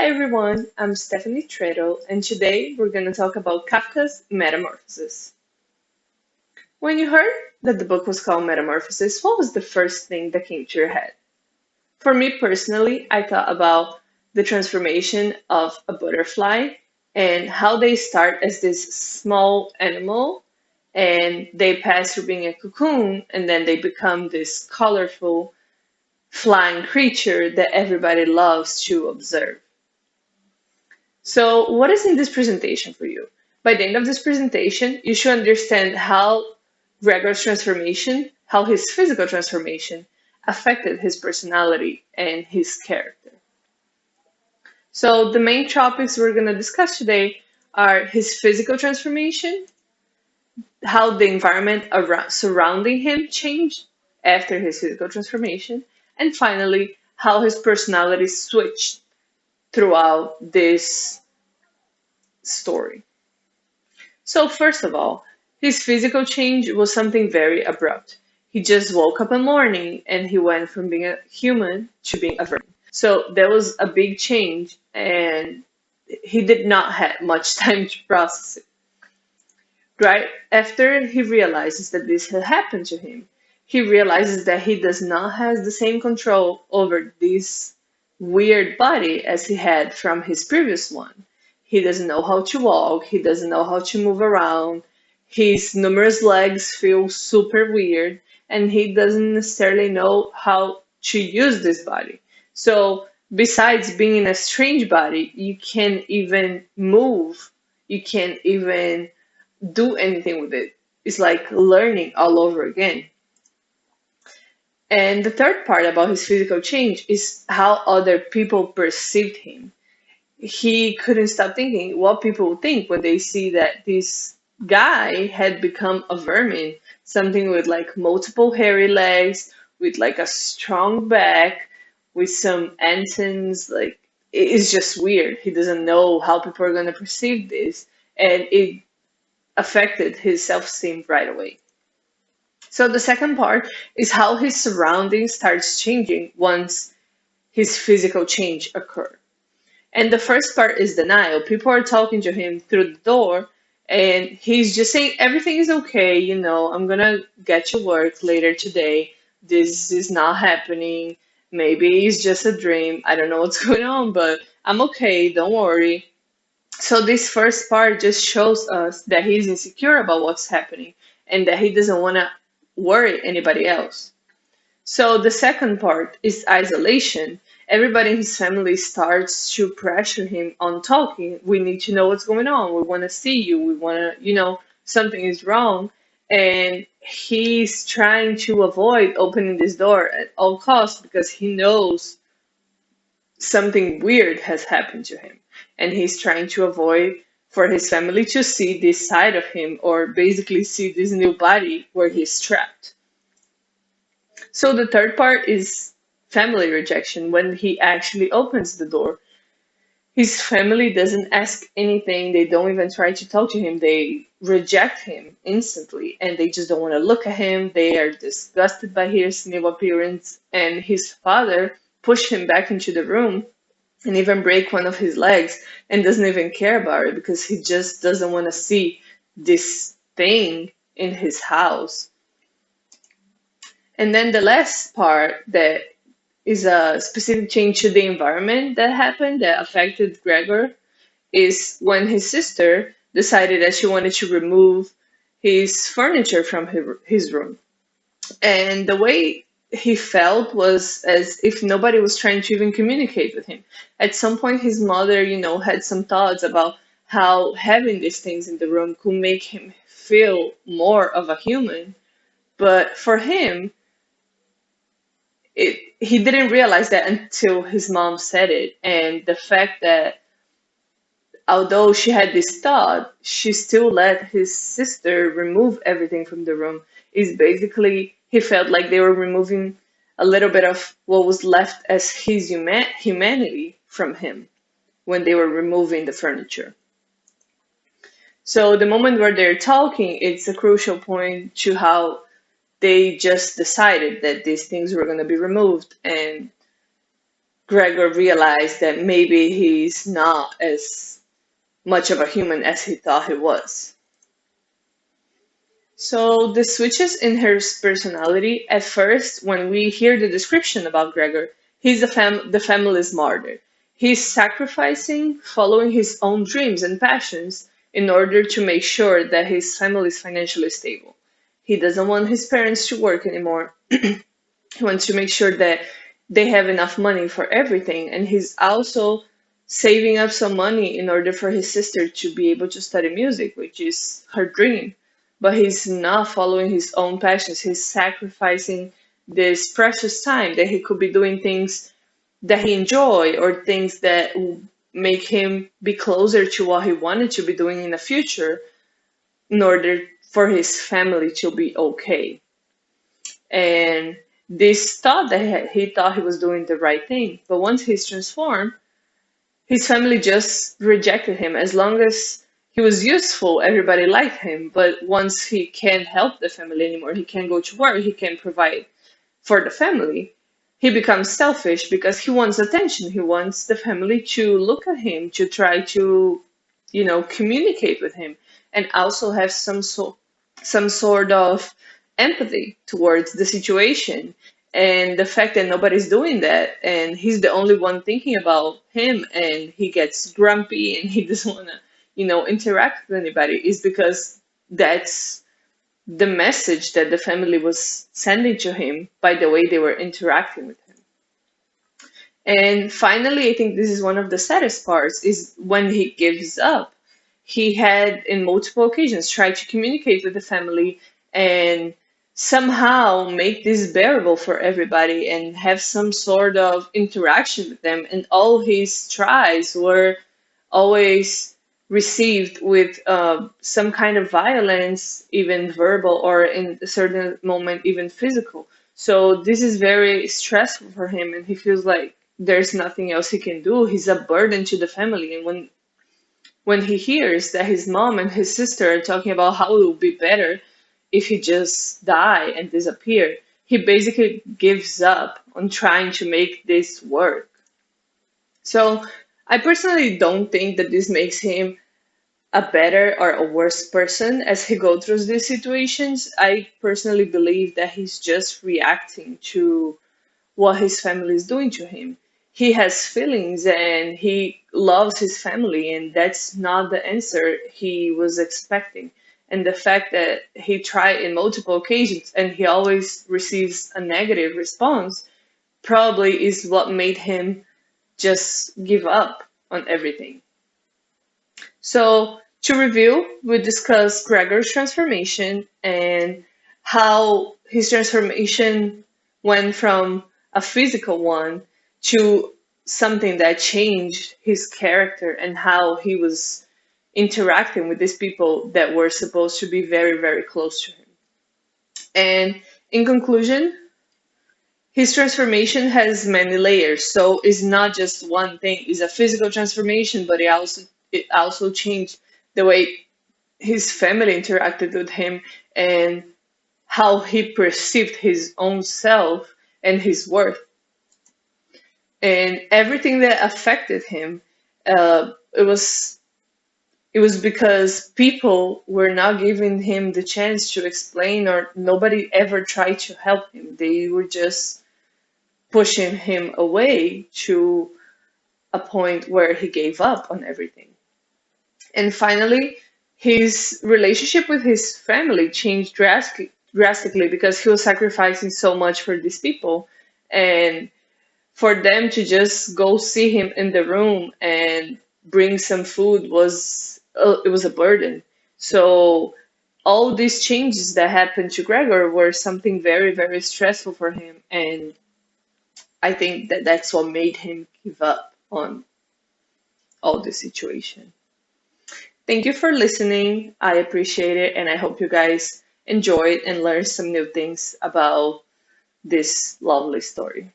Hi everyone, I'm Stephanie Tretto, and today we're going to talk about Kafka's Metamorphosis. When you heard that the book was called Metamorphosis, what was the first thing that came to your head? For me personally, I thought about the transformation of a butterfly and how they start as this small animal and they pass through being a cocoon and then they become this colorful flying creature that everybody loves to observe. So, what is in this presentation for you? By the end of this presentation, you should understand how Gregor's transformation, how his physical transformation affected his personality and his character. So, the main topics we're going to discuss today are his physical transformation, how the environment around, surrounding him changed after his physical transformation, and finally, how his personality switched throughout this story. So, first of all, his physical change was something very abrupt. He just woke up one morning and he went from being a human to being a vermin. So, there was a big change, and he did not have much time to process it. Right after he realizes that this had happened to him, he realizes that he does not have the same control over this weird body as he had from his previous one. He doesn't know how to walk, he doesn't know how to move around, his numerous legs feel super weird, and he doesn't necessarily know how to use this body. So, besides being in a strange body, you can't even move, you can't even do anything with it. It's like learning all over again. And the third part about his physical change is how other people perceived him. He couldn't stop thinking what people would think when they see that this guy had become a vermin, something with like multiple hairy legs, with like a strong back, with some antennas. Like it's just weird. He doesn't know how people are going to perceive this, and it affected his self-esteem right away. So the second part is how his surroundings starts changing once his physical change occurred. And the first part is denial. People are talking to him through the door, and he's just saying everything is okay, I'm gonna get to work later today. This is not happening. Maybe it's just a dream. I don't know what's going on, but I'm okay, don't worry. So this first part just shows us that he's insecure about what's happening and that he doesn't want to worry anybody else. So the second part is isolation. Everybody in his family starts to pressure him on talking. We need to know what's going on. We want to see you. We want to, something is wrong. And he's trying to avoid opening this door at all costs because he knows something weird has happened to him. And he's trying to avoid for his family to see this side of him or basically see this new body where he's trapped. So the third part is family rejection. When he actually opens the door, his family doesn't ask anything. They don't even try to talk to him. They reject him instantly and they just don't want to look at him. They are disgusted by his new appearance. And his father pushed him back into the room and even break one of his legs and doesn't even care about it because he just doesn't want to see this thing in his house. And then the last part that is a specific change to the environment that happened that affected Gregor is when his sister decided that she wanted to remove his furniture from his room. And the way he felt was as if nobody was trying to even communicate with him. At some point, his mother, had some thoughts about how having these things in the room could make him feel more of a human. But for him, he didn't realize that until his mom said it. And the fact that although she had this thought, she still let his sister remove everything from the room is basically he felt like they were removing a little bit of what was left as his humanity from him when they were removing the furniture. So the moment where they're talking, it's a crucial point to how they just decided that these things were going to be removed. And Gregor realized that maybe he's not as much of a human as he thought he was. So the switches in her personality, at first, when we hear the description about Gregor, he's the family's martyr. He's sacrificing, following his own dreams and passions in order to make sure that his family is financially stable. He doesn't want his parents to work anymore. He wants to make sure that they have enough money for everything, and he's also saving up some money in order for his sister to be able to study music, which is her dream. But he's not following his own passions. He's sacrificing this precious time that he could be doing things that he enjoy or things that will make him be closer to what he wanted to be doing in the future in order for his family to be okay. And this thought that he thought he was doing the right thing. But once he's transformed, his family just rejected him. As long as he was useful, everybody liked him. But once he can't help the family anymore, he can't go to work, he can't provide for the family, he becomes selfish because he wants attention. He wants the family to look at him, to try to, communicate with him, and also have some sort of empathy towards the situation. And the fact that nobody's doing that, and he's the only one thinking about him, and he gets grumpy and he doesn't want to, interact with anybody, is because that's the message that the family was sending to him by the way they were interacting with him. And finally, I think this is one of the saddest parts, is when he gives up. He had, in multiple occasions, tried to communicate with the family and somehow make this bearable for everybody and have some sort of interaction with them. And all his tries were always received with some kind of violence, even verbal, or in a certain moment, even physical. So this is very stressful for him, and he feels like there's nothing else he can do. He's a burden to the family. And when he hears that his mom and his sister are talking about how it would be better if he just die and disappear, he basically gives up on trying to make this work. So I personally don't think that this makes him a better or a worse person as he goes through these situations. I personally believe that he's just reacting to what his family is doing to him. He has feelings and he loves his family, and that's not the answer he was expecting. And the fact that he tried in multiple occasions and he always receives a negative response probably is what made him just give up on everything. So, to review, we discussed Gregor's transformation and how his transformation went from a physical one to something that changed his character and how he was interacting with these people that were supposed to be very, very close to him. And in conclusion, his transformation has many layers. So it's not just one thing. It's a physical transformation, but it also changed the way his family interacted with him and how he perceived his own self and his worth. And everything that affected him, it was because people were not giving him the chance to explain, or nobody ever tried to help him. They were just pushing him away to a point where he gave up on everything. And finally, his relationship with his family changed drastically because he was sacrificing so much for these people. And for them to just go see him in the room and bring some food was a burden. So all these changes that happened to Gregor were something very, very stressful for him. And I think that that's what made him give up on all the situation. Thank you for listening. I appreciate it, and I hope you guys enjoyed and learned some new things about this lovely story.